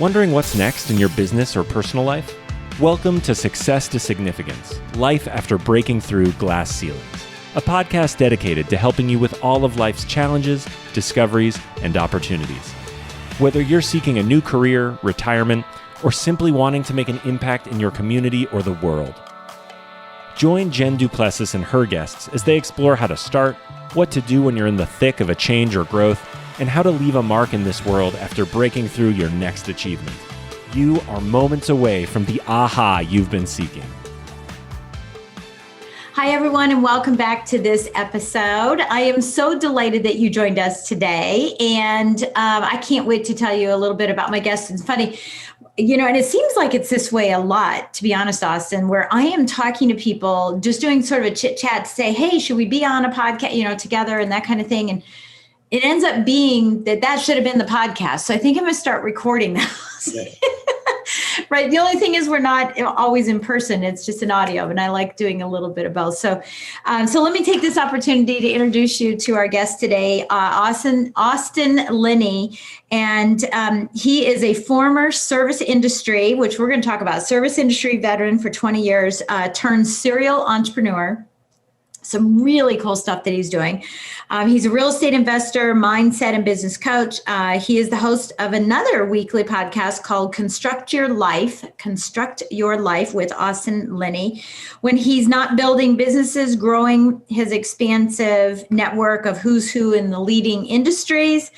Wondering what's next in your business or personal life? Welcome to Success to Significance, Life After Breaking Through Glass Ceilings, a podcast dedicated to helping you with all of life's challenges, discoveries, and opportunities. Whether you're seeking a new career, retirement, or simply wanting to make an impact in your community or the world. Join Jen Du Plessis and her guests as they explore how to start, what to do when you're in the thick of a change or growth, and how to leave a mark in this world after breaking through your next achievement. You are moments away from the aha you've been seeking. Hi, everyone, and welcome back to this episode. I am so delighted that you joined us today, and I can't wait to tell you a little bit about my guest. It's funny, and it seems like it's this way a lot, to be honest, Austin, where I am talking to people, just doing sort of a chit chat to say, hey, should we be on a podcast, together and that kind of thing. And it ends up being that should have been the podcast. So I think I'm going to start recording now. Yeah. Right. The only thing is we're not always in person. It's just an audio, and I like doing a little bit of both. So let me take this opportunity to introduce you to our guest today, Austin Linney. And he is a former service industry, which we're going to talk about, service industry veteran for 20 years, turned serial entrepreneur. Some really cool stuff that he's doing. He's a real estate investor, mindset, and business coach. He is the host of another weekly podcast called Construct Your Life with Austin Linney. When he's not building businesses, growing his expansive network of who's who in the leading industries,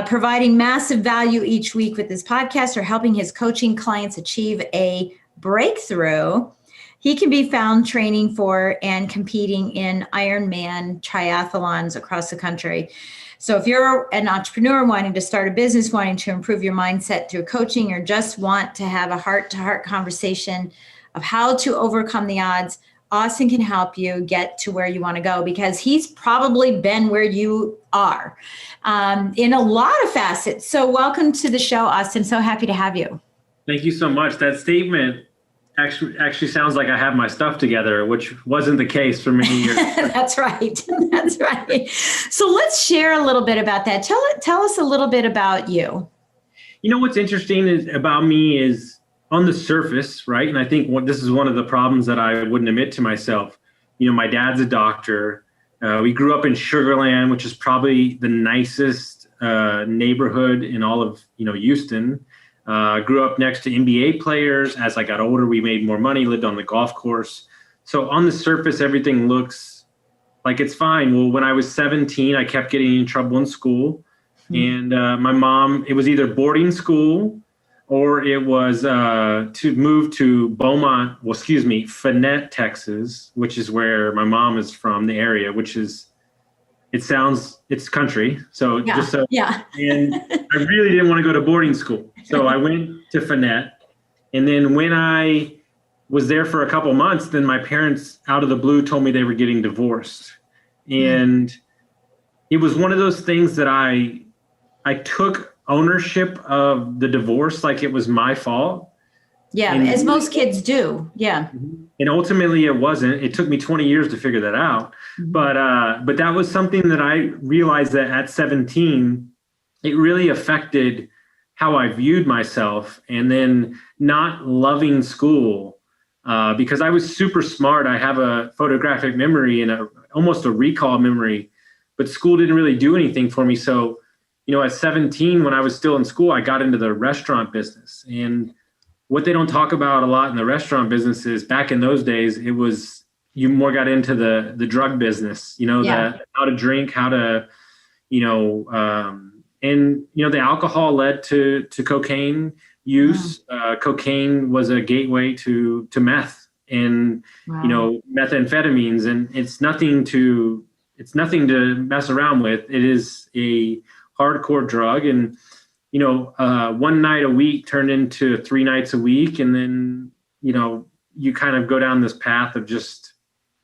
providing massive value each week with his podcast, or helping his coaching clients achieve a breakthrough. He can be found training for and competing in Ironman triathlons across the country. So if you're an entrepreneur wanting to start a business, wanting to improve your mindset through coaching, or just want to have a heart-to-heart conversation of how to overcome the odds, Austin can help you get to where you want to go, because he's probably been where you are in a lot of facets. So welcome to the show, Austin. So happy to have you. Thank you so much. That statement actually sounds like I have my stuff together, which wasn't the case for many years. That's right. That's right. So let's share a little bit about that. Tell us a little bit about you. What's interesting about me is on the surface, right? And I think this is one of the problems that I wouldn't admit to myself. My dad's a doctor. We grew up in Sugar Land, which is probably the nicest neighborhood in all of Houston. Grew up next to NBA players. As I got older, we made more money, lived on the golf course. So on the surface, everything looks like it's fine. Well, when I was 17, I kept getting in trouble in school. And my mom, it was either boarding school or it was to move to Fannette, Texas, which is where my mom is from, the area, which is, it's country. So yeah. And I really didn't want to go to boarding school. So I went to Fannette. And then when I was there for a couple months, then my parents out of the blue told me they were getting divorced. And it was one of those things that I took ownership of the divorce like it was my fault. Yeah, as most kids do. Yeah. And ultimately it wasn't. It took me 20 years to figure that out. But that was something that I realized that at 17, it really affected how I viewed myself. And then not loving school, because I was super smart. I have a photographic memory and almost a recall memory, but school didn't really do anything for me. So, at 17, when I was still in school, I got into the restaurant business. And what they don't talk about a lot in the restaurant business is back in those days, it was, you more got into the drug business, the how to drink, how to, the alcohol led to cocaine use. Cocaine was a gateway to meth and, methamphetamines. And it's nothing to mess around with. It is a hardcore drug. And, one night a week turned into 3 nights a week. And then, you kind of go down this path of just,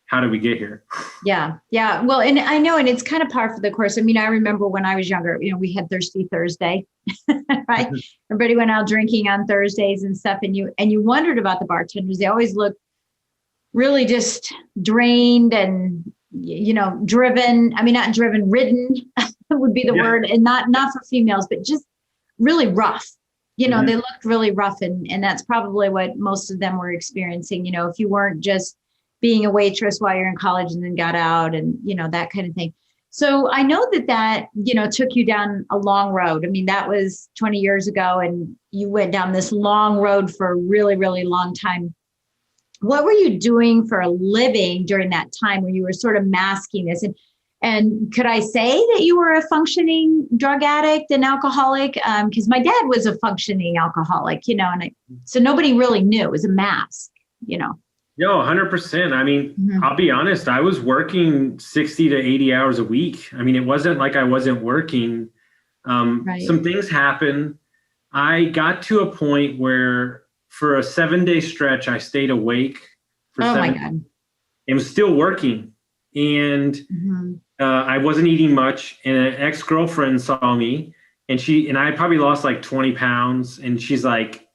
how did we get here? Yeah. Yeah. Well, and I know, and it's kind of par for the course. I mean, I remember when I was younger, we had Thirsty Thursday, right? Everybody went out drinking on Thursdays and stuff. And you wondered about the bartenders. They always looked really just drained and, driven. I mean, not driven, ridden would be the word, and not for females, but just really rough. they looked really rough, and that's probably what most of them were experiencing. If you weren't just being a waitress while you're in college and then got out and, that kind of thing. So I know that, took you down a long road. I mean, that was 20 years ago, and you went down this long road for a really, really long time. What were you doing for a living during that time when you were sort of masking this? And could I say that you were a functioning drug addict and alcoholic? Because my dad was a functioning alcoholic, so nobody really knew. It was a mask, No, 100%. I mean, I'll be honest, I was working 60 to 80 hours a week. I mean, it wasn't like I wasn't working. Right. Some things happened. I got to a point where for a 7-day stretch, I stayed awake for my God. and was still working. And I wasn't eating much. And an ex-girlfriend saw me, and I probably lost like 20 pounds. And she's like,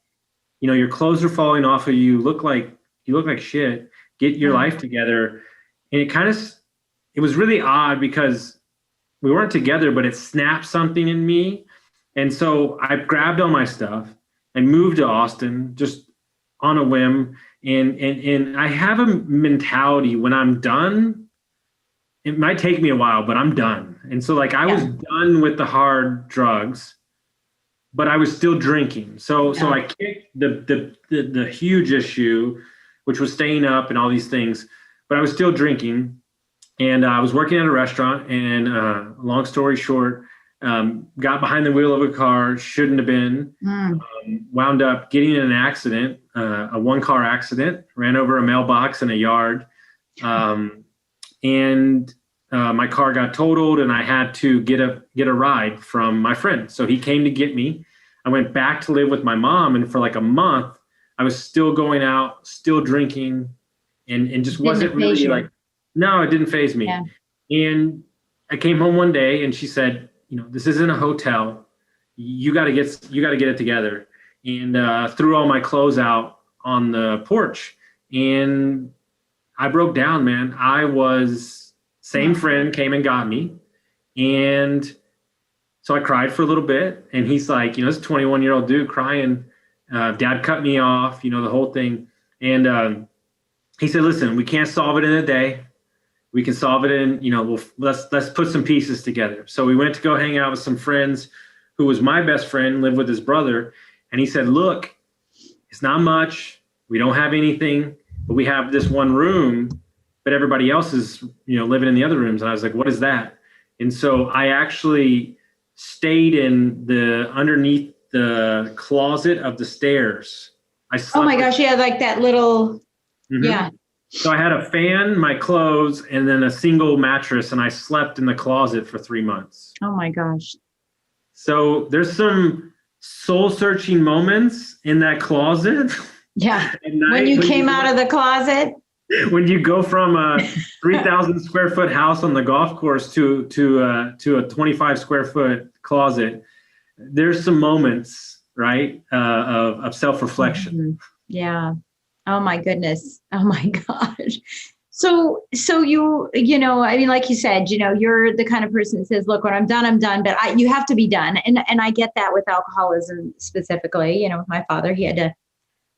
your clothes are falling off of you. You look like shit. Get your life together. And it was really odd because we weren't together, but it snapped something in me. And so I grabbed all my stuff and moved to Austin just on a whim. And I have a mentality when I'm done, it might take me a while, but I'm done. And so I was done with the hard drugs, but I was still drinking. So I kicked the huge issue, which was staying up and all these things, but I was still drinking. And I was working at a restaurant, and long story short, got behind the wheel of a car, shouldn't have been, wound up getting in an accident, a one-car accident, ran over a mailbox in a yard. And my car got totaled, and I had to get a ride from my friend. So he came to get me. I went back to live with my mom, and for like a month, I was still going out, still drinking, and just wasn't really no, it didn't faze me. Yeah. And I came home one day, and she said, this isn't a hotel. You got to get it together. And threw all my clothes out on the porch, and I broke down, man. Same friend came and got me. And so I cried for a little bit, and he's like, this 21-year-old dude crying. Dad cut me off, the whole thing. And he said, listen, we can't solve it in a day. We can solve it in, let's put some pieces together. So we went to go hang out with some friends who was my best friend, lived with his brother. And he said, look, it's not much. We don't have anything, but we have this one room, but everybody else is, living in the other rooms. And I was like, what is that? And so I actually stayed underneath the closet of the stairs. Oh my gosh, yeah, like that little, yeah. So I had a fan, my clothes, and then a single mattress, and I slept in the closet for 3 months. Oh my gosh. So there's some soul-searching moments in that closet. Yeah. When you came out of the closet. When you go from a 3,000 square foot house on the golf course to a 25 square foot closet, there's some moments, right, of self-reflection. Mm-hmm. Yeah. Oh my goodness. Oh my gosh. So you like you said, you're the kind of person that says, look, when I'm done, but you have to be done. And I get that with alcoholism specifically, with my father, he had to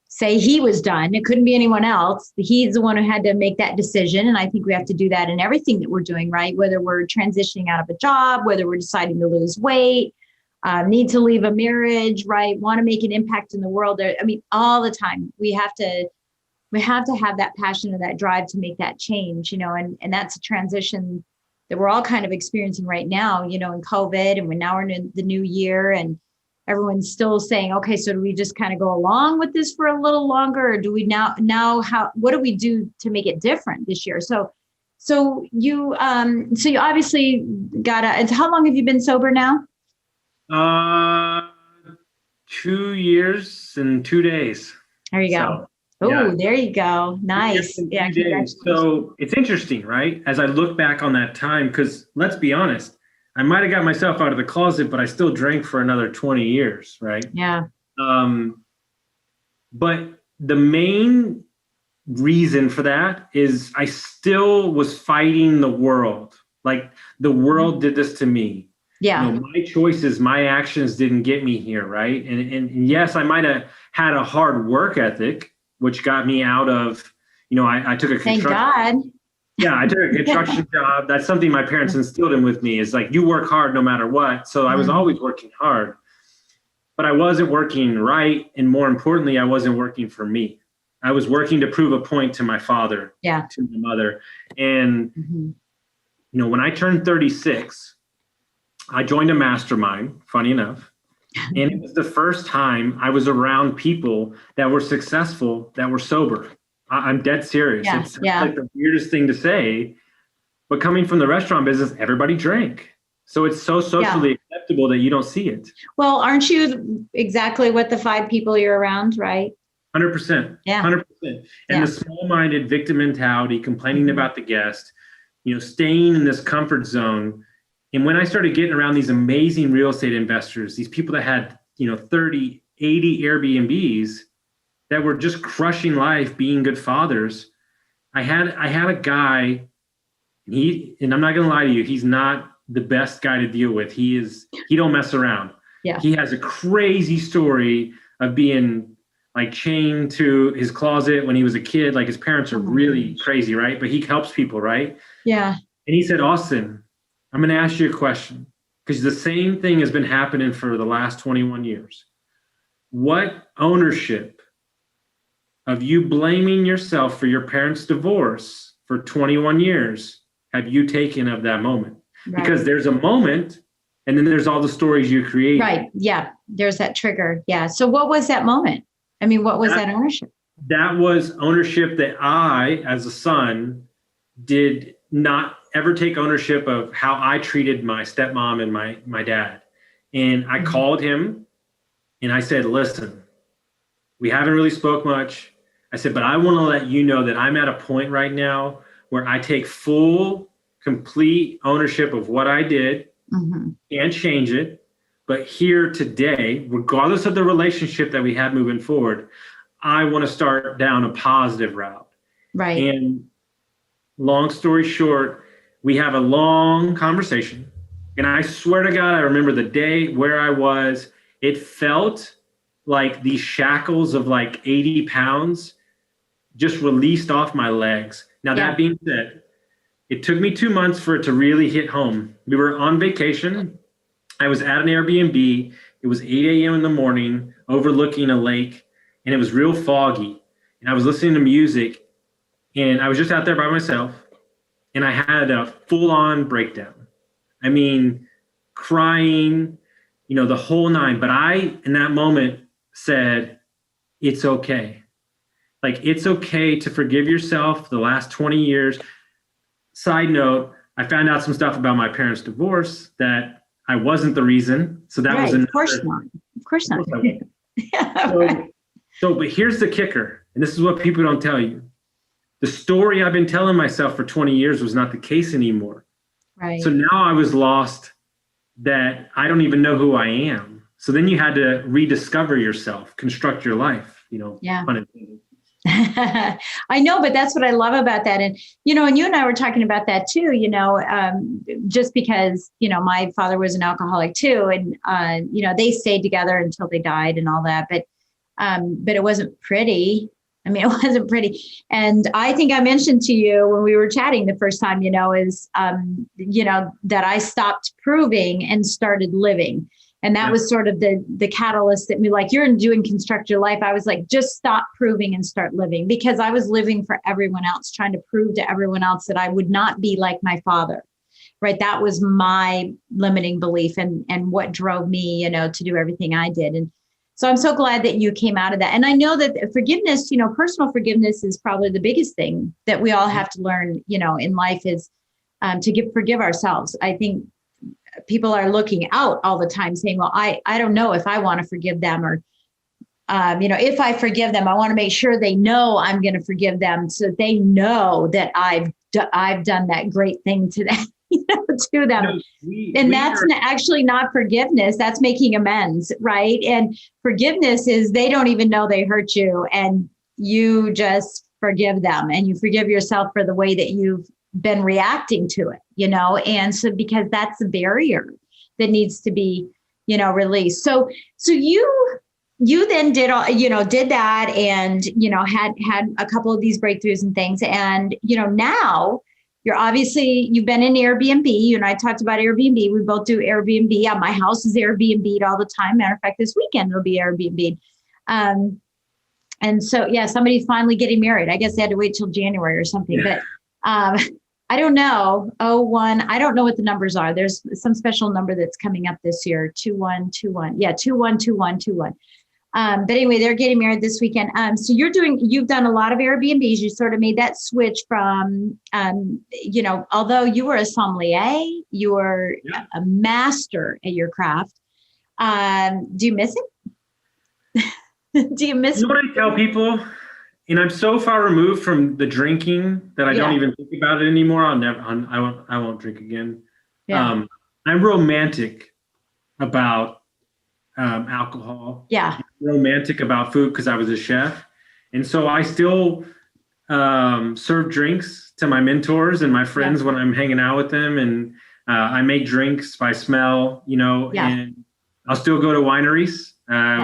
say he was done. It couldn't be anyone else. He's the one who had to make that decision. And I think we have to do that in everything that we're doing, right? Whether we're transitioning out of a job, whether we're deciding to lose weight, need to leave a marriage, right? Want to make an impact in the world. I mean, all the time we have to have that passion and that drive to make that change, and that's a transition that we're all kind of experiencing right now, in COVID, and now we're in the new year, and everyone's still saying, okay, so do we just kind of go along with this for a little longer, or do we what do we do to make it different this year? So you obviously and how long have you been sober now? 2 years and 2 days. There you go. Oh, there you go. Nice. Yeah. So it's interesting, right? As I look back on that time, because let's be honest, I might have got myself out of the closet, but I still drank for another 20 years, right? Yeah. But the main reason for that is I still was fighting the world. Like the world did this to me. Yeah. My choices, my actions didn't get me here, right? And yes, I might have had a hard work ethic, which got me out of, I took a Thank construction. God. Yeah, I took a construction job. That's something my parents instilled in with me, is like, you work hard no matter what. So I was always working hard, but I wasn't working right. And more importantly, I wasn't working for me. I was working to prove a point to my father, to my mother. And, when I turned 36, I joined a mastermind, funny enough. And it was the first time I was around people that were successful, that were sober. I'm dead serious. It's like the weirdest thing to say, but coming from the restaurant business, everybody drank. So it's so socially acceptable that you don't see it. Well, aren't you exactly what the 5 people you're around, right? 100%. Yeah. 100%. And the small-minded victim mentality, complaining about the guest, staying in this comfort zone. And when I started getting around these amazing real estate investors, these people that had, 30, 80 Airbnbs that were just crushing life, being good fathers. I had a guy, and I'm not going to lie to you, he's not the best guy to deal with. He don't mess around. Yeah. He has a crazy story of being like chained to his closet when he was a kid. Like, his parents are really crazy, right? But he helps people, right? Yeah. And he said, Austin, I'm going to ask you a question, because the same thing has been happening for the last 21 years. What ownership of you blaming yourself for your parents' divorce for 21 years have you taken of that moment? Right. Because there's a moment, and then there's all the stories you create. Right. Yeah. There's that trigger. Yeah. So what was that moment? I mean, what was that ownership? That was ownership that I, as a son, did not ever take ownership of how I treated my stepmom and my dad. And I called him and I said, listen, we haven't really spoke much. I said, but I want to let you know that I'm at a point right now where I take full, complete ownership of what I did and change it. But here today, regardless of the relationship that we have moving forward, I want to start down a positive route. Right. And long story short, we have a long conversation. And I swear to God, I remember the day where I was. It felt like these shackles of like 80 pounds just released off my legs. Now, that being said, it took me 2 months for it to really hit home. We were on vacation. I was at an Airbnb. It was 8 a.m. in the morning, overlooking a lake, and it was real foggy. And I was listening to music, and I was just out there by myself, and I had a full-on breakdown. I mean, crying, the whole nine. But I, in that moment, said, it's okay. Like, it's okay to forgive yourself the last 20 years. Side note, I found out some stuff about my parents' divorce that I wasn't the reason. So that was of course not. Of course not. But here's the kicker, and this is what people don't tell you. The story I've been telling myself for 20 years was not the case anymore. Right. So now I was lost, that I don't even know who I am. So then you had to rediscover yourself, construct your life, pun intended. I know, but that's what I love about that. And, and you and I were talking about that too, just because, my father was an alcoholic too. And, they stayed together until they died and all that, but it wasn't pretty. I mean, it wasn't pretty. And I think I mentioned to you when we were chatting the first time, that I stopped proving and started living. And that was sort of the catalyst that me, like, you're doing construct your life. I was like, just stop proving and start living, because I was living for everyone else, trying to prove to everyone else that I would not be like my father. Right. That was my limiting belief and what drove me, to do everything I did. And so I'm so glad that you came out of that. And I know that forgiveness, personal forgiveness is probably the biggest thing that we all have to learn, in life, is to forgive ourselves. I think people are looking out all the time saying, well, I don't know if I want to forgive them, or, if I forgive them, I want to make sure they know I'm going to forgive them, so that they know that I've done that great thing to them. To them. That's actually not forgiveness. That's making amends, right? And forgiveness is they don't even know they hurt you, and you just forgive them, and you forgive yourself for the way that you've been reacting to it, and so, because that's the barrier that needs to be, released. So you then did that and, had a couple of these breakthroughs and things. And, now you've been in Airbnb. You and I talked about Airbnb. We both do Airbnb. Yeah, my house is Airbnb'd all the time. Matter of fact, this weekend it'll be Airbnb. And so, somebody's finally getting married. I guess they had to wait till January or something, but I don't know. I don't know what the numbers are. There's some special number that's coming up this year, 2121. Yeah, 212121. But anyway, they're getting married this weekend. So you've done a lot of Airbnbs. You sort of made that switch from, although you were a sommelier, you were a master at your craft. Do you miss it? Do you miss it? What I tell people, and I'm so far removed from the drinking that I don't even think about it anymore. I won't drink again. Yeah. I'm romantic about alcohol. Yeah. Romantic about food because I was a chef. And so I still serve drinks to my mentors and my friends when I'm hanging out with them. And I make drinks by smell, and I'll still go to wineries.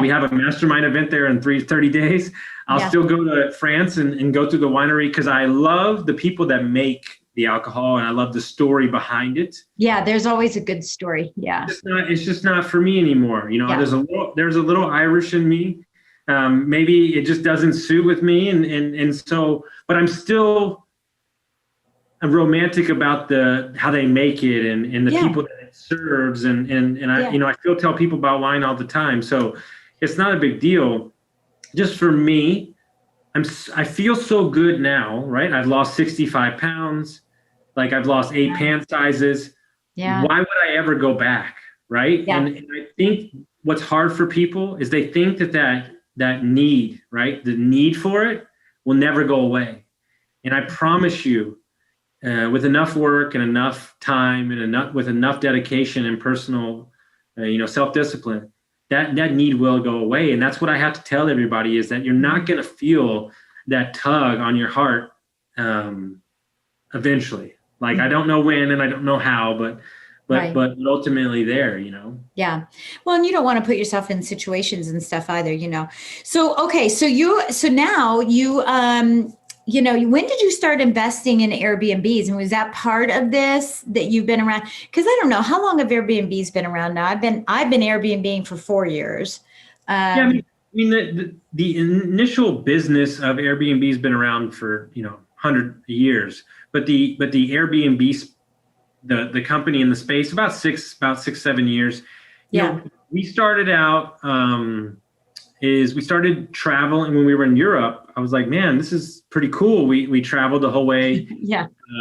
We have a mastermind event there in 30 days. I'll still go to France and go through the winery because I love the people that make the alcohol and I love the story behind it. Yeah, there's always a good story. Yeah. It's just not for me anymore. There's a little Irish in me. Maybe it just doesn't suit with me. And so, but I'm still romantic about how they make it and the people that it serves. And I still tell people about wine all the time. So it's not a big deal. Just for me, I feel so good now, right? I've lost 65 pounds. Like I've lost 8 pant sizes. Yeah. Why would I ever go back? Right. Yeah. And I think what's hard for people is they think that need, right? The need for it will never go away. And I promise you, with enough work and enough time and with enough dedication and personal, self-discipline, that need will go away. And that's what I have to tell everybody is that you're not going to feel that tug on your heart eventually. Like, I don't know when and I don't know how, but ultimately there, Yeah. Well, and you don't want to put yourself in situations and stuff either, So, okay. So now you, when did you start investing in Airbnbs? And was that part of this that you've been around? Because I don't know, how long have Airbnbs been around now? I've been Airbnb for 4 years. The initial business of Airbnb has been around for 100 years, but the Airbnb, the company in the space, about 6-7 years. We started out. We started traveling when we were in Europe. I was like, man, this is pretty cool. We traveled the whole way.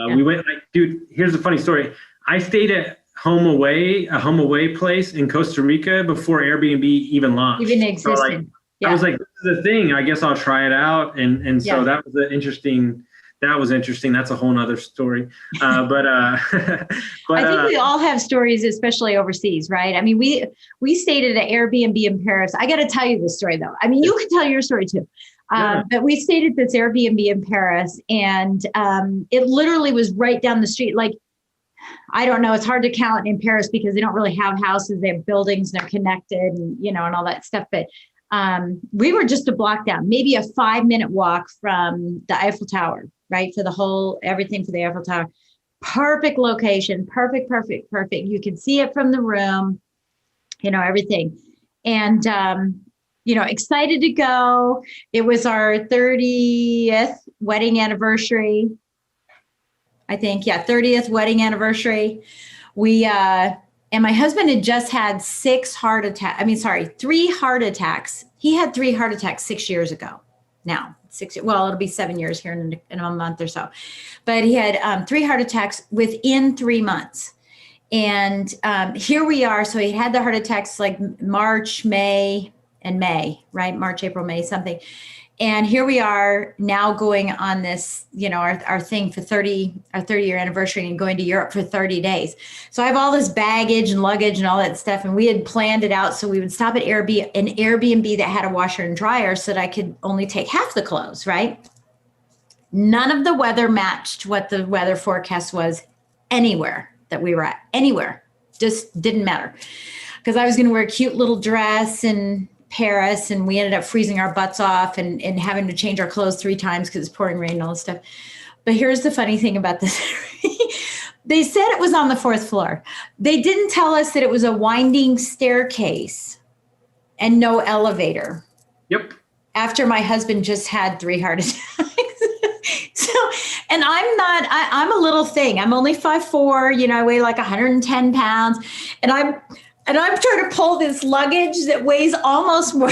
We went dude, here's a funny story. I stayed at a home away place in Costa Rica before Airbnb even launched. Even existed. I was like, this is a thing. I guess I'll try it out. And so that was interesting. That's a whole nother story. But I think we all have stories, especially overseas, right? I mean, we stayed at an Airbnb in Paris. I got to tell you this story though. I mean, you can tell your story too. But we stayed at this Airbnb in Paris and it literally was right down the street. Like, I don't know. It's hard to count in Paris because they don't really have houses. They have buildings and they're connected and, and all that stuff. But we were just a block down, maybe a 5-minute walk from the Eiffel Tower. Right. Everything for the Eiffel Tower. Perfect location. Perfect. You can see it from the room, everything. And, excited to go. It was our 30th wedding anniversary. I think. Yeah. 30th wedding anniversary. And my husband had just had 3 heart attacks. He had 3 heart attacks 6 years ago. Now, it'll be 7 years here in a month or so. But he had 3 heart attacks within 3 months. And here we are. So he had the heart attacks like March, May, right? March, April, May, something. And here we are now going on this, our thing for our 30-year anniversary and going to Europe for 30 days. So I have all this baggage and luggage and all that stuff. And we had planned it out. So we would stop at an Airbnb that had a washer and dryer so that I could only take half the clothes, right? None of the weather matched what the weather forecast was anywhere that we were at, anywhere. just didn't matter because I was going to wear a cute little dress in Paris, and we ended up freezing our butts off and having to change our clothes 3 times because it's pouring rain and all this stuff. But here's the funny thing about this. They said it was on the 4th floor. They didn't tell us that it was a winding staircase and no elevator. Yep. After my husband just had 3 heart attacks. And I'm a little thing. I'm only 5'4", I weigh like 110 pounds. And I'm trying to pull this luggage that weighs almost more.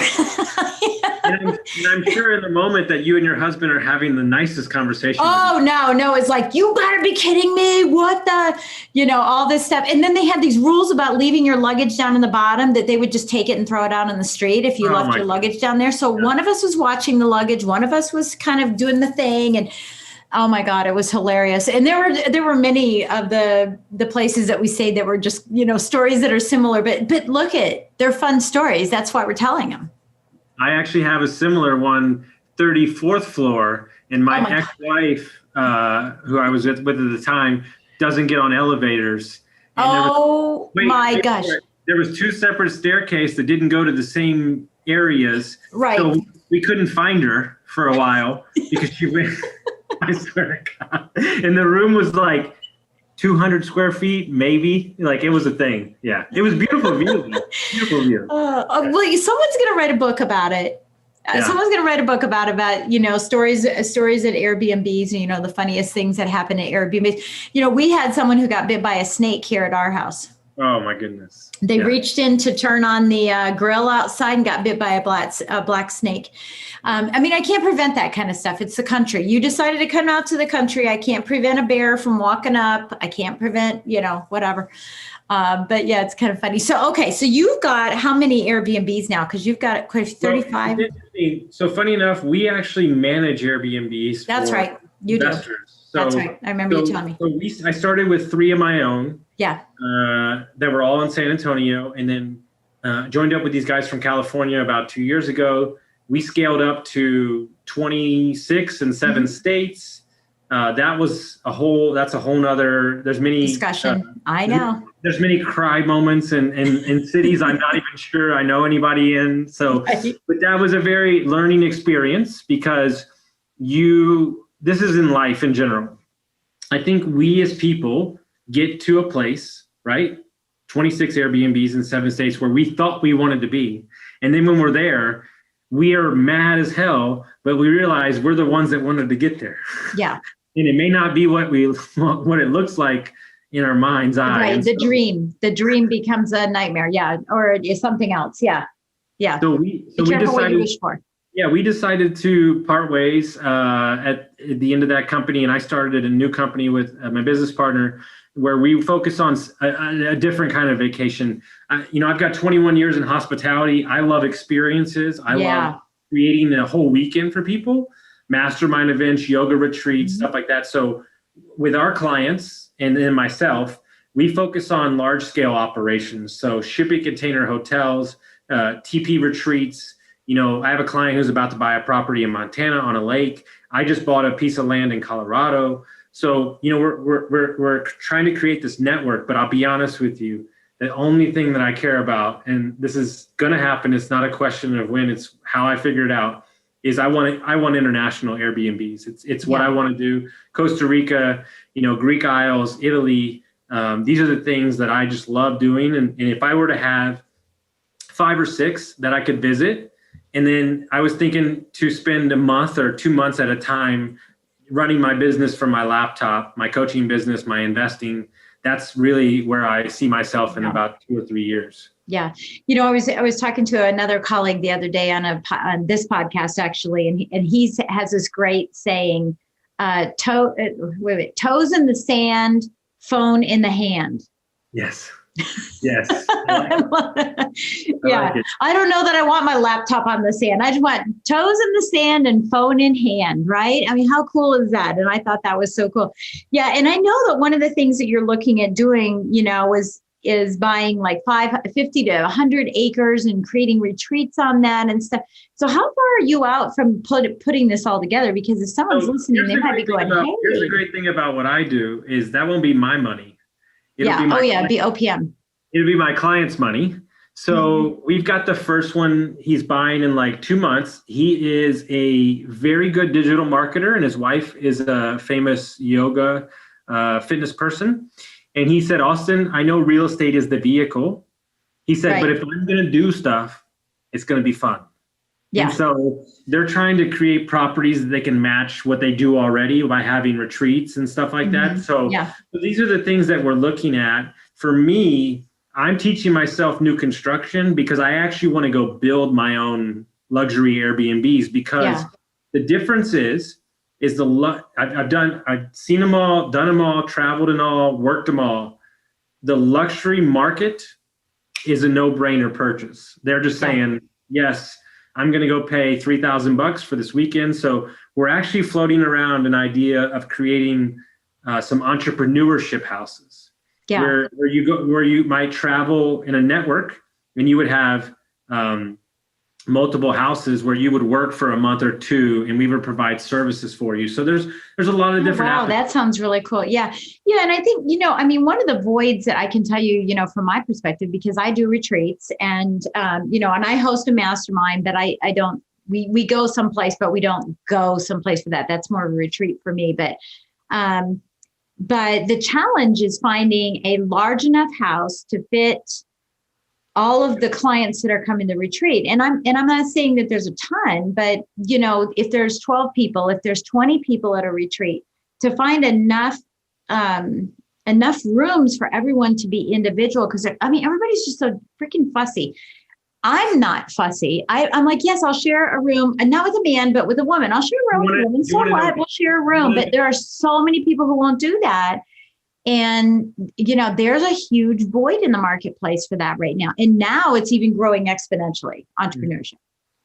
and I'm sure in the moment that you and your husband are having the nicest conversation. Oh, no. It's like, you gotta be kidding me. What the, all this stuff. And then they had these rules about leaving your luggage down in the bottom, that they would just take it and throw it out on the street if you left your luggage down there. So one of us was watching the luggage. One of us was kind of doing the thing. And oh my God, it was hilarious. And there were many of the places that we stayed that were just, stories that are similar, but look they're fun stories. That's why we're telling them. I actually have a similar one, 34th floor, and my ex-wife, who I was with at the time, doesn't get on elevators. And gosh. There was 2 separate staircases that didn't go to the same areas. Right. So we couldn't find her for a while because she went, I swear to God. And the room was like 200 square feet, maybe. Like, it was a thing. Yeah. It was beautiful view. Beautiful view. Well, someone's going to write a book about it. Someone's going to write a book about stories at Airbnbs and, the funniest things that happen at Airbnbs. We had someone who got bit by a snake here at our house. Oh my goodness. They reached in to turn on the grill outside and got bit by a black snake. I can't prevent that kind of stuff. It's the country. You decided to come out to the country. I can't prevent a bear from walking up. I can't prevent, whatever. But yeah, it's kind of funny. So, okay. So you've got how many Airbnbs now? Because you've got 35. So funny enough, we actually manage Airbnbs. That's right. You do. That's right. I remember you telling me. I started with 3 of my own. Yeah. That were all in San Antonio, and then joined up with these guys from California about 2 years ago. We scaled up to 26 in 7 states. That's a whole nother, there's many discussion. I know. There's many cry moments in cities I'm not even sure I know anybody in. So, but that was a very learning experience because this is in life in general. I think we as people get to a place, right? 26 Airbnbs in 7 states where we thought we wanted to be. And then when we're there, we are mad as hell, but we realize we're the ones that wanted to get there. Yeah. And it may not be what it looks like in our mind's eye. Right. The dream becomes a nightmare. Yeah. Or something else. Yeah. Yeah. So we decided what you wish for. Yeah, we decided to part ways at the end of that company, and I started a new company with my business partner where we focus on a different kind of vacation. I've got 21 years in hospitality. I love experiences. I love creating a whole weekend for people, mastermind events, yoga retreats, stuff like that. So with our clients and then myself, we focus on large scale operations. So shipping container hotels, TP retreats. I have a client who's about to buy a property in Montana on a lake. I just bought a piece of land in Colorado. So, we're trying to create this network, but I'll be honest with you, the only thing that I care about, and this is going to happen, it's not a question of when, it's how I figure it out, is I want international Airbnbs. It's what I want to do. Costa Rica, Greek Isles, Italy. These are the things that I just love doing. And if I were to have 5 or 6 that I could visit, and then I was thinking to spend a month or 2 months at a time running my business from my laptop, my coaching business, my investing. That's really where I see myself in about 2 or 3 years. Yeah. I was talking to another colleague the other day on this podcast, actually, and he has this great saying, toes in the sand, phone in the hand. Yes. Yes. Yeah. I don't know that I want my laptop on the sand. I just want toes in the sand and phone in hand, right? I mean, how cool is that? And I thought that was so cool. Yeah. And I know that one of the things that you're looking at doing, is buying like 50 to 100 acres and creating retreats on that and stuff. So how far are you out from putting this all together? Because if someone's listening, they might be going, hey. Here's the great thing about what I do is that won't be my money. It'd be OPM. It'll be my client's money. So we've got the first one he's buying in like 2 months. He is a very good digital marketer, and his wife is a famous yoga fitness person. And he said, Austin, I know real estate is the vehicle. He said, but if I'm going to do stuff, it's going to be fun. Yeah. And so they're trying to create properties that they can match what they do already by having retreats and stuff like that. So these are the things that we're looking at. For me, I'm teaching myself new construction because I actually want to go build my own luxury Airbnbs, because the difference is I've seen them all, done them all, traveled and all, worked them all. The luxury market is a no-brainer purchase. They're just saying, yes, I'm going to go pay $3,000 for this weekend. So we're actually floating around an idea of creating some entrepreneurship houses. Where you might travel in a network, and you would have multiple houses where you would work for a month or two, and we would provide services for you. So there's a lot of different. Wow, that sounds really cool. Yeah. And I think, one of the voids that I can tell you, from my perspective, because I do retreats and, and I host a mastermind, but I don't, we go someplace, but we don't go someplace for that. That's more of a retreat for me. But the challenge is finding a large enough house to fit all of the clients that are coming to retreat. And I'm not saying that there's a ton, but if there's 12 people, if there's 20 people at a retreat, to find enough rooms for everyone to be individual, because everybody's just so freaking fussy. I'm not fussy. I'm like, yes, I'll share a room, and not with a man, but with a woman. I'll share a room with a woman. So what? We'll share a room. But there are so many people who won't do that. And, there's a huge void in the marketplace for that right now. And now it's even growing exponentially, entrepreneurship.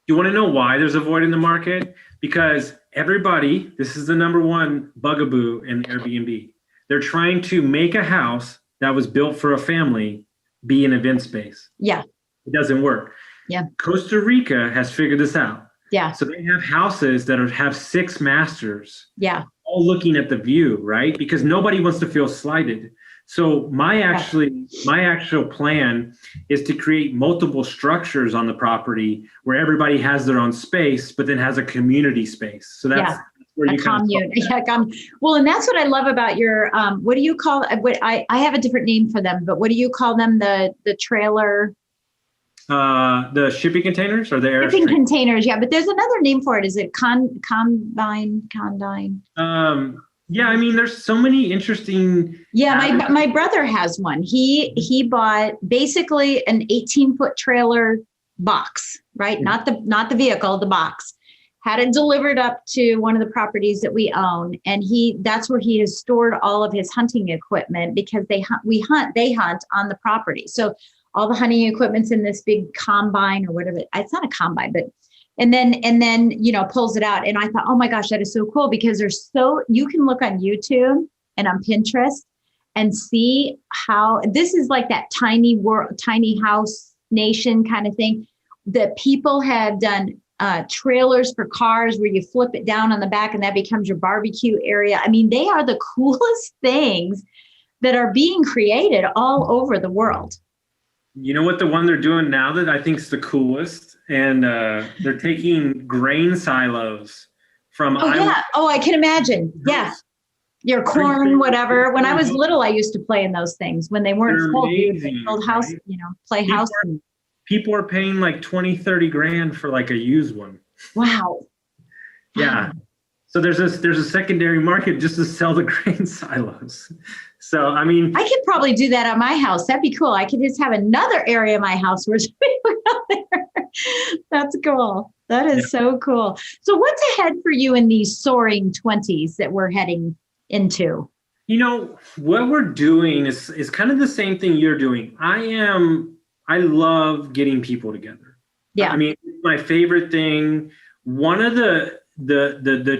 You want to know why there's a void in the market? Because this is the number one bugaboo in Airbnb. They're trying to make a house that was built for a family be an event space. Yeah. It doesn't work. Yeah. Costa Rica has figured this out. Yeah. So they have houses that have 6 masters. Yeah. All looking at the view, right? Because nobody wants to feel slighted. So my actual plan is to create multiple structures on the property where everybody has their own space, but then has a community space. So that's where you commune. Well, and that's what I love about your, what do you call it? I have a different name for them, but what do you call them? The trailer? The shipping containers or the air shipping containers. Yeah. But there's another name for it. Is it condine? There's so many interesting. Yeah. My brother has one. He bought basically an 18-foot trailer box, right? Mm-hmm. Not the vehicle, the box. Had it delivered up to one of the properties that we own. And that's where he has stored all of his hunting equipment, because they hunt on the property. So all the hunting equipment's in this big combine or whatever. It's not a combine, but, and then, pulls it out. And I thought, oh my gosh, that is so cool, because you can look on YouTube and on Pinterest and see how this is like that tiny house nation kind of thing, that people have done trailers for cars where you flip it down on the back and that becomes your barbecue area. They are the coolest things that are being created all over the world. You know what, the one they're doing now that I think is the coolest, and they're taking grain silos from. Oh, yeah. Oh, I can imagine. Yeah. Your corn, whatever. When I was little, I used to play in those things when they weren't full. Build house, right? Play house. People are paying like 20, 30 grand for like a used one. Wow. Yeah. Wow. So there's a secondary market just to sell the grain silos. So, I could probably do that at my house. That'd be cool. I could just have another area of my house where people go there. That's cool. That is so cool. So what's ahead for you in these soaring 20s that we're heading into? What we're doing is kind of the same thing you're doing. I love getting people together. Yeah. My favorite thing, one of the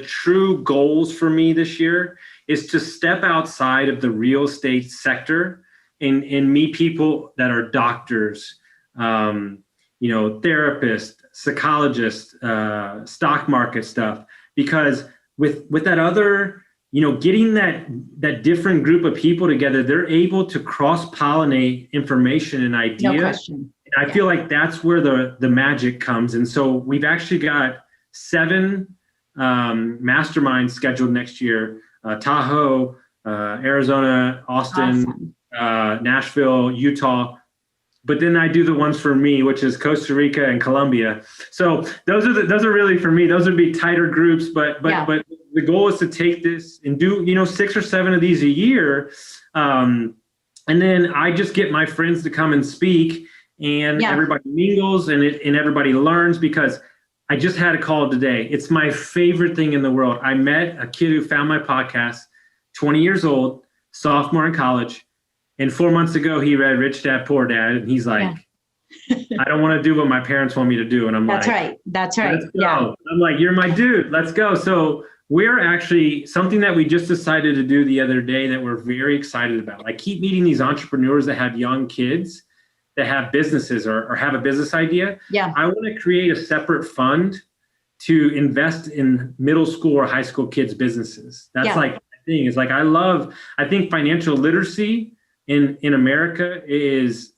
true goals for me this year is to step outside of the real estate sector and meet people that are doctors, therapists, psychologists, stock market stuff. Because with that other getting that different group of people together, they're able to cross-pollinate information and ideas. No question. And I feel like that's where the magic comes. And so we've actually got 7 masterminds scheduled next year: Tahoe, Arizona, Austin, awesome. Nashville, Utah. But then I do the ones for me, which is Costa Rica and Colombia. So those are really for me. Those would be tighter groups. But the goal is to take this and do 6 or 7 of these a year, and then I just get my friends to come and speak, and everybody mingles and everybody learns, because I just had a call today. It's my favorite thing in the world. I met a kid who found my podcast, 20 years old, sophomore in college. And 4 months ago, he read Rich Dad, Poor Dad. And he's like, I don't want to do what my parents want me to do. And I'm That's like, right. That's right. Let's go. I'm like, you're my dude. Let's go. So we're actually, something that we just decided to do the other day that we're very excited about. I keep meeting these entrepreneurs that have young kids that have businesses or have a business idea. Yeah. I want to create a separate fund to invest in middle school or high school kids' businesses. That's like the thing, is like, I think financial literacy in America is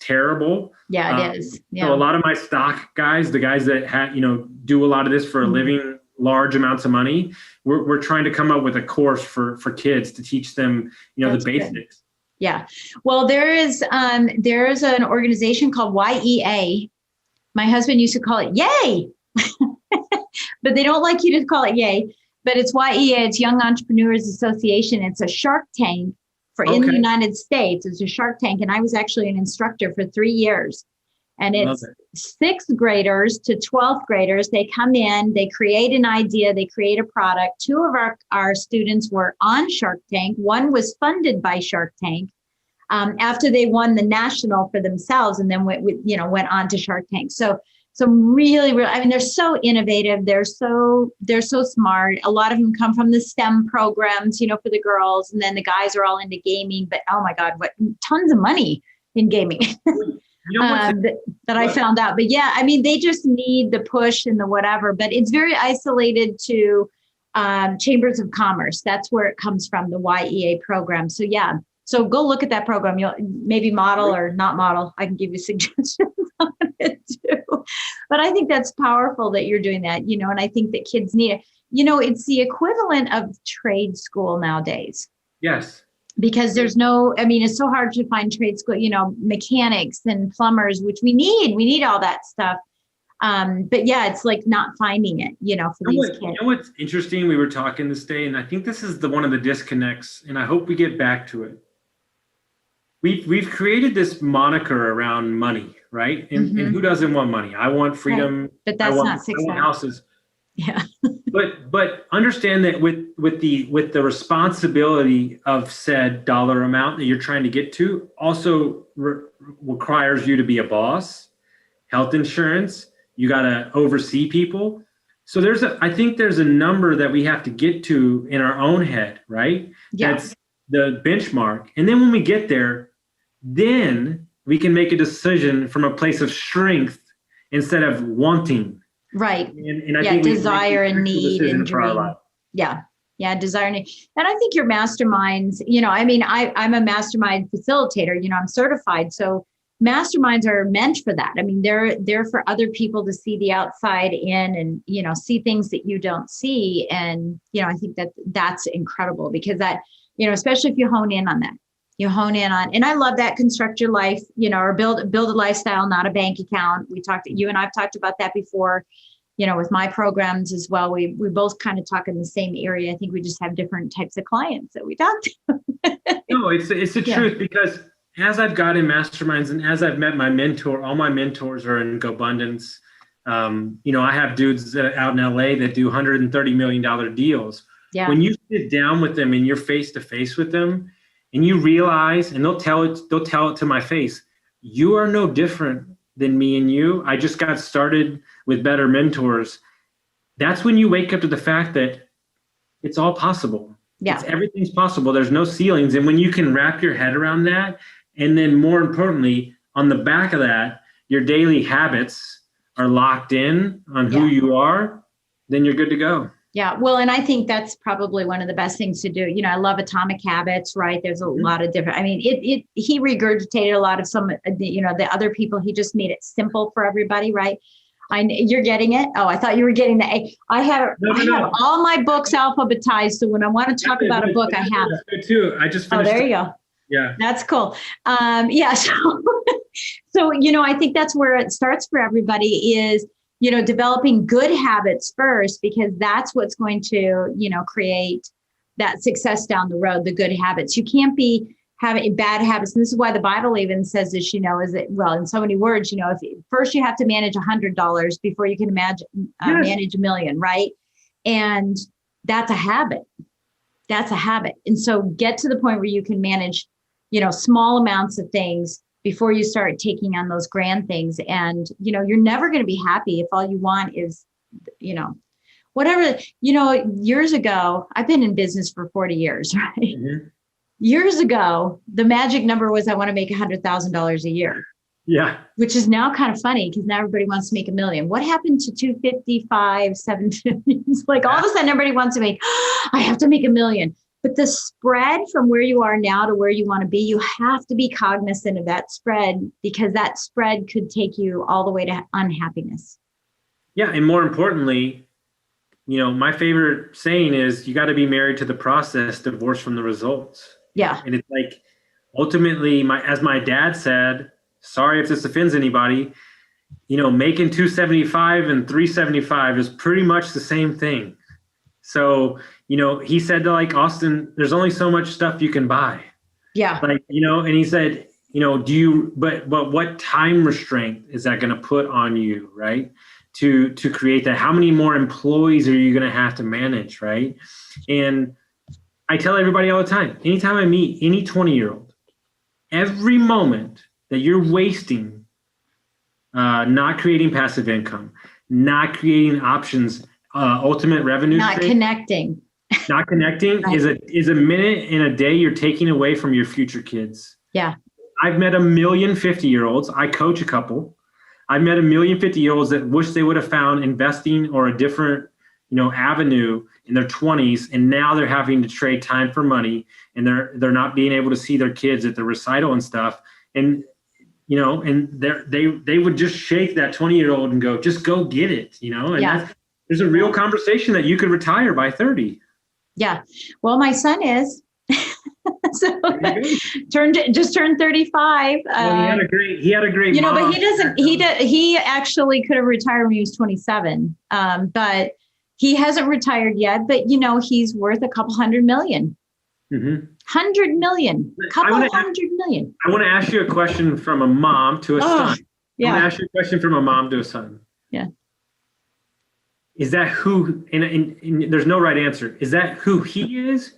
terrible. Yeah, it is. Yeah. So a lot of my stock guys, the guys that do a lot of this for a living, large amounts of money, we're trying to come up with a course for kids to teach them, the basics. Good. Yeah. Well, there is an organization called YEA. My husband used to call it Yay, but they don't like you to call it Yay. But it's YEA. It's Young Entrepreneurs Association. It's a Shark Tank in the United States. It's a Shark Tank. And I was actually an instructor for 3 years. And it's 6th graders to 12th graders. They come in, they create an idea, they create a product. 2 of our students were on Shark Tank. 1 was funded by Shark Tank after they won the national for themselves, and then went on to Shark Tank. So really, I mean, they're so innovative. They're so smart. A lot of them come from the STEM programs, for the girls, and then the guys are all into gaming. But oh my God, what tons of money in gaming. That I found out. But yeah, I mean, they just need the push and the whatever, but it's very isolated to chambers of commerce. That's where it comes from, the YEA program. So yeah, so go look at that program. You'll maybe model or not model. I can give you suggestions on it too. But I think that's powerful that you're doing that, and I think that kids need it. It's the equivalent of trade school nowadays. Yes. Because it's so hard to find trade school, mechanics and plumbers, which we need all that stuff. But yeah, it's like not finding it, for these kids. What's interesting? We were talking this day, and I think this is one of the disconnects, and I hope we get back to it. We've created this moniker around money, right? And who doesn't want money? I want freedom. Right. But that's not success. I want houses. Yeah. but understand that with the responsibility of said dollar amount that you're trying to get to also requires you to be a boss, health insurance, you got to oversee people. So I think there's a number that we have to get to in our own head, right? Yeah. That's the benchmark. And then when we get there, then we can make a decision from a place of strength instead of wanting. Right. And I think desire and need and dream. Yeah. Desire and need. And I think your masterminds, I'm a mastermind facilitator, I'm certified. So masterminds are meant for that. I mean, they're for other people to see the outside in and, see things that you don't see. And, I think that's incredible, because that, especially if you hone in on that. And I love that, construct your life, or build a lifestyle, not a bank account. You and I've talked about that before, with my programs as well. We both kind of talk in the same area. I think we just have different types of clients that we talk to. No, it's the truth, because as I've got in masterminds and as I've met my mentor, all my mentors are in GoBundance. I have dudes out in LA that do $130 million deals. Yeah. When you sit down with them and you're face to face with them, and you realize, and they'll tell it to my face, you are no different than me and you. I just got started with better mentors. That's when you wake up to the fact that it's all possible. Yeah. Everything's possible. There's no ceilings. And when you can wrap your head around that, and then more importantly, on the back of that, your daily habits are locked in on who you are, then you're good to go. Yeah. Well, and I think that's probably one of the best things to do. I love Atomic Habits, right? There's a lot of different, he regurgitated a lot of the other people. He just made it simple for everybody, right? You're getting it. Oh, I thought you were getting the. I have all my books alphabetized. So when I want to talk about a book, I have it. Good too. I just finished. Oh, there you go. Yeah. That's cool. Yeah. So, I think that's where it starts for everybody is, developing good habits first, because that's what's going to, create that success down the road, the good habits. You can't be having bad habits. And this is why the Bible even says this, is it, well, in so many words, first you have to manage $100 before you can manage $1 million, right? And that's a habit. That's a habit. And so get to the point where you can manage, small amounts of things before you start taking on those grand things. And, you're never going to be happy if all you want is, whatever, years ago, I've been in business for 40 years, right? Mm-hmm. Years ago, the magic number was I want to make $100,000 a year. Yeah. Which is now kind of funny because now everybody wants to make $1 million. What happened to 255, 750? It's like all of a sudden everybody wants to make, I have to make $1 million. But the spread from where you are now to where you want to be, you have to be cognizant of that spread, because that spread could take you all the way to unhappiness. Yeah. And more importantly, my favorite saying is you got to be married to the process, divorced from the results. Yeah. And it's like, ultimately, as my dad said, sorry if this offends anybody, making 275 and 375 is pretty much the same thing. So, he said to Austin, there's only so much stuff you can buy. Yeah. And he said, but what time restraint is that going to put on you, right? To create that? How many more employees are you going to have to manage, right? And I tell everybody all the time, anytime I meet any 20-year-old, every moment that you're wasting, not creating passive income, not creating options, ultimate revenue, not connecting right, is a minute in a day you're taking away from your future kids. Yeah. I've met 1 million 50-year-olds. I coach a couple. I've met 1 million 50-year-olds that wish they would have found investing or a different, avenue in their 20s, and now they're having to trade time for money, and they're not being able to see their kids at the recital and stuff. And and they would just shake that 20-year-old and go, just go get it, And there's a real conversation that you could retire by 30. Yeah. Well, my son is. So just turned 35. Well, he had a great mom. But he actually could have retired when he was 27. But he hasn't retired yet, but he's worth a couple $100 million. Mm-hmm. 100 million. $100 million. I want to ask you a question from a mom to a son. Yeah. I want to ask you a question from a mom to a son. Yeah. Is that who, and there's no right answer. Is that who he is,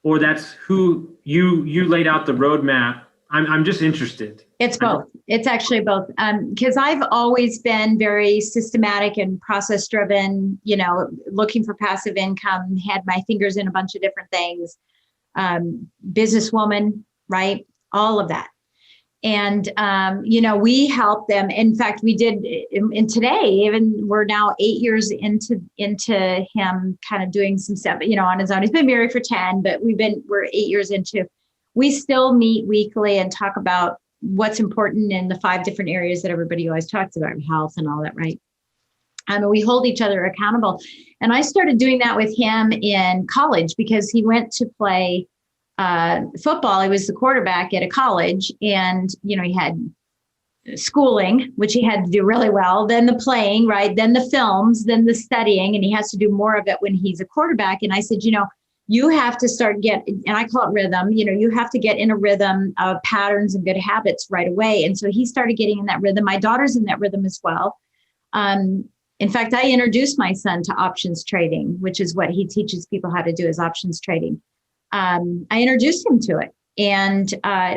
or that's who you laid out the roadmap? I'm just interested. It's both. It's actually both. Because I've always been very systematic and process driven, looking for passive income, had my fingers in a bunch of different things. Businesswoman, right? All of that. And, we help them. In fact, we did, and today, even we're now 8 years into him kind of doing some stuff, on his own. He's been married for 10, but we're 8 years into, we still meet weekly and talk about what's important in the 5 different areas that everybody always talks about, health and all that, right? And we hold each other accountable. And I started doing that with him in college because he went to play football. He was the quarterback at a college, and he had schooling, which he had to do really well, then the playing, right, then the films, then the studying, and he has to do more of it when he's a quarterback. And I said, you have to start and I call it rhythm, you have to get in a rhythm of patterns and good habits right away. And so he started getting in that rhythm. My daughter's in that rhythm as well. In fact, I introduced my son to options trading, which is what he teaches people how to do, is options trading. I introduced him to it,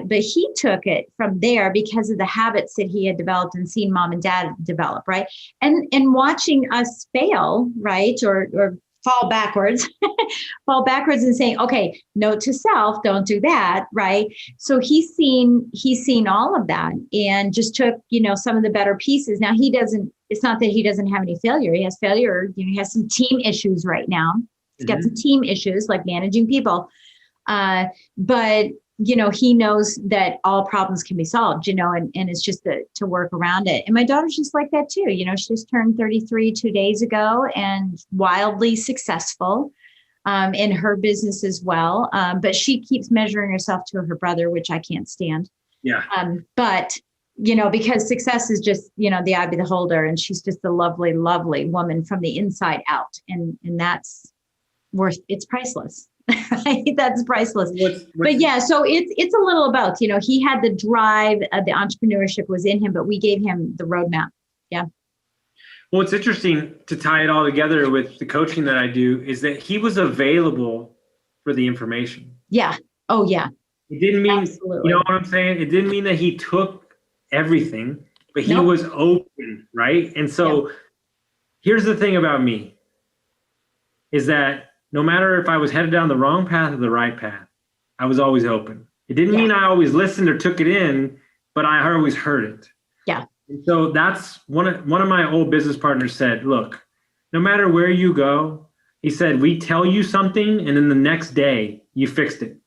but he took it from there because of the habits that he had developed and seen mom and dad develop, right? And watching us fail, right? Or fall backwards, fall backwards and saying, okay, note to self, don't do that. Right. So he's seen all of that and just took, some of the better pieces. Now it's not that he doesn't have any failure. He has failure. He has some team issues right now. He's got some team issues like managing people. But he knows that all problems can be solved, and it's just to work around it. And my daughter's just like that too. She just turned 33 2 days ago and wildly successful in her business as well. But she keeps measuring herself to her brother, which I can't stand. Yeah. But, because success is just, the eye of the beholder, and she's just a lovely, lovely woman from the inside out. And that's it's priceless. Right? That's priceless. But yeah, so it's a little about, he had the drive, the entrepreneurship was in him, but we gave him the roadmap. Yeah. Well, it's interesting to tie it all together with the coaching that I do is that he was available for the information. Yeah. Oh yeah. It didn't mean, absolutely. You know what I'm saying? It didn't mean that he took everything, but he was open. Right. And so here's the thing about me is that no matter if I was headed down the wrong path or the right path, I was always open. It didn't mean I always listened or took it in, but I always heard it. Yeah. And so that's one of my old business partners said, look, no matter where you go, he said, we tell you something and then the next day you fixed it.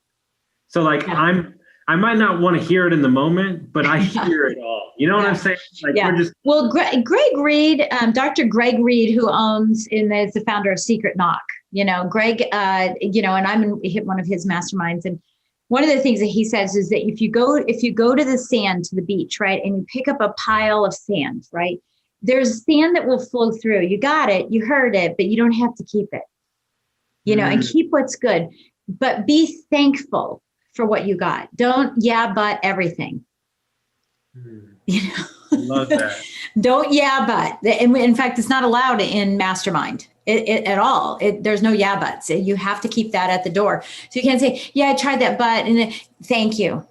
So like I might not want to hear it in the moment, but I hear it all. You know what I'm saying? Like Well, Greg Reed, Dr. Greg Reed, who owns and is the founder of Secret Knock, Greg, and I'm in one of his masterminds. And one of the things that he says is that if you go to the sand, to the beach, right, and you pick up a pile of sand, right, there's sand that will flow through. You got it, you heard it, but you don't have to keep it, and keep what's good, but be thankful for what you got. Don't but everything. I love that. Don't but. In fact, it's not allowed in mastermind at all. There's no buts. You have to keep that at the door. So you can't say, I tried that but, and then, thank you.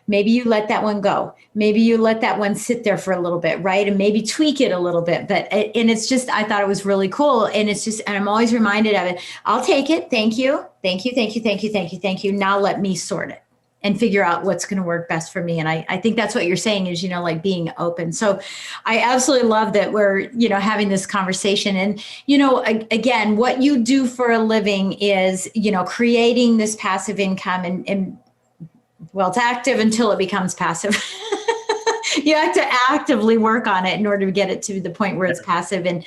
Maybe you let that one go. Maybe you let that one sit there for a little bit, right? And maybe tweak it a little bit. And it's just, I thought it was really cool. And it's just, and I'm always reminded of it. I'll take it. Thank you. Now let me sort it and figure out what's going to work best for me. And I think that's what you're saying is, like being open. So I absolutely love that we're, having this conversation. And, again, what you do for a living is, creating this passive income and well, it's active until it becomes passive. You have to actively work on it in order to get it to the point where it's passive. And,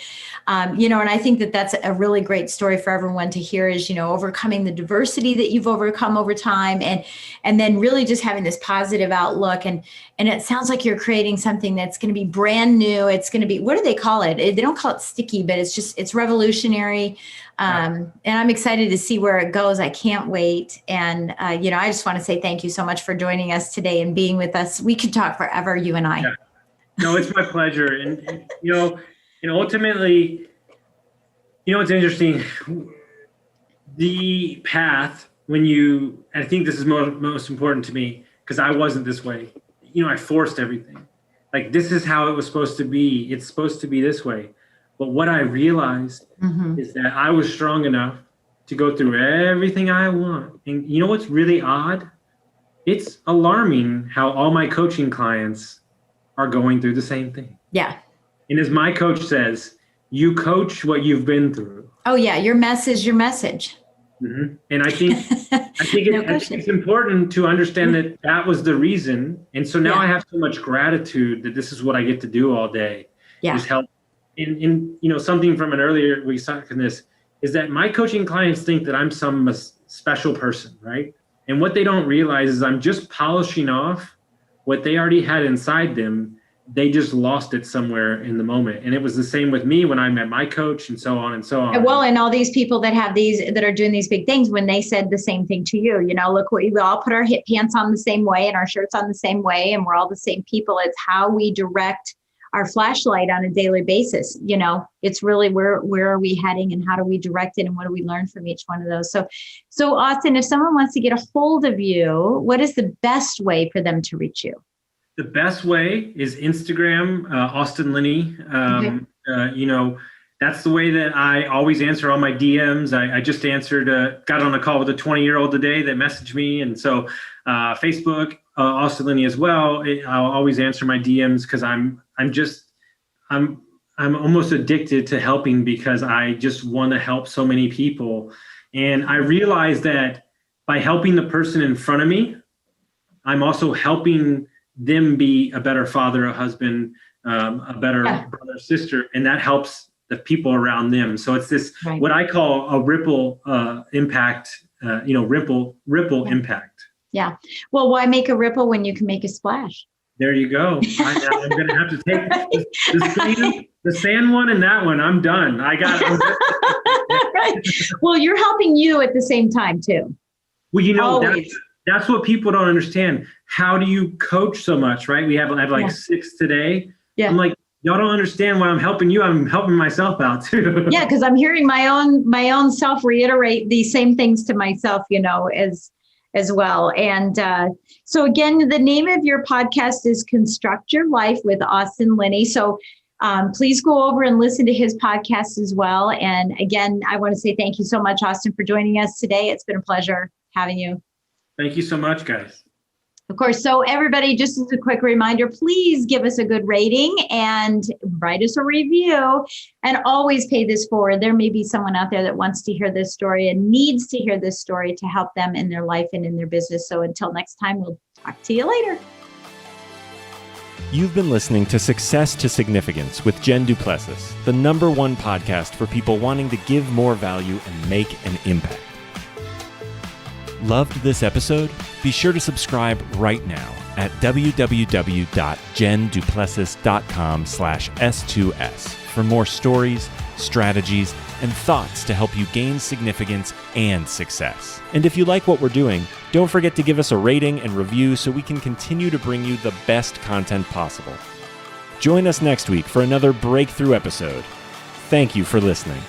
and I think that that's a really great story for everyone to hear is, overcoming the diversity that you've overcome over time and then really just having this positive outlook. And it sounds like you're creating something that's going to be brand new. It's going to be, what do they call it? They don't call it sticky, but it's revolutionary. And I'm excited to see where it goes. I can't wait. And, I just want to say thank you so much for joining us today and being with us. We could talk forever, you and I. Yeah. No, it's my pleasure. And ultimately, it's interesting. The path I think this is most important to me because I wasn't this way. I forced everything. Like, this is how it was supposed to be. It's supposed to be this way. But what I realized is that I was strong enough to go through everything I want. And you know what's really odd? It's alarming how all my coaching clients are going through the same thing. Yeah. And as my coach says, you coach what you've been through. Oh yeah. Your mess is your message. Mm-hmm. And I think it's important to understand that was the reason. And so now I have so much gratitude that this is what I get to do all day. Yeah. Just help. And something from an earlier we saw in this is that my coaching clients think that I'm some special person, right? And what they don't realize is I'm just polishing off what they already had inside them. They just lost it somewhere in the moment. And it was the same with me when I met my coach and so on and so on. Well, and all these people that are doing these big things, when they said the same thing to you, look, we all put our hip pants on the same way and our shirts on the same way. And we're all the same people. It's how we direct our flashlight on a daily basis. It's really where are we heading and how do we direct it and what do we learn from each one of those? So Austin, if someone wants to get a hold of you, what is the best way for them to reach you? The best way is Instagram, Austin Linney. that's the way that I always answer all my DMs. I just got on a call with a 20-year-old today that messaged me. And so Facebook, Austin Linney as well. I'll always answer my DMs because I'm almost addicted to helping because I just want to help so many people. And I realized that by helping the person in front of me, I'm also helping them be a better father, a husband, a better brother, sister, and that helps the people around them. So it's this, what I call a ripple impact, ripple impact. Yeah. Well, why make a ripple when you can make a splash? There you go. I'm going to have to take the sand one and that one. I'm done. I got it. Right. Well, you're helping you at the same time too. Well, that's what people don't understand. How do you coach so much, right? I have like 6 today. Yeah. I'm like, y'all don't understand why I'm helping you. I'm helping myself out too. Yeah, because I'm hearing my own self reiterate these same things to myself, as well. And so again, the name of your podcast is Construct Your Life with Austin Linney. So please go over and listen to his podcast as well. And again, I want to say thank you so much, Austin, for joining us today. It's been a pleasure having you. Thank you so much, guys. Of course. So everybody, just as a quick reminder, please give us a good rating and write us a review, and always pay this forward. There may be someone out there that wants to hear this story and needs to hear this story to help them in their life and in their business. So until next time, we'll talk to you later. You've been listening to Success to Significance with Jen Du Plessis, the #1 podcast for people wanting to give more value and make an impact. Loved this episode? Be sure to subscribe right now at www.jenduplessis.com/S2S for more stories, strategies, and thoughts to help you gain significance and success. And if you like what we're doing, don't forget to give us a rating and review so we can continue to bring you the best content possible. Join us next week for another breakthrough episode. Thank you for listening.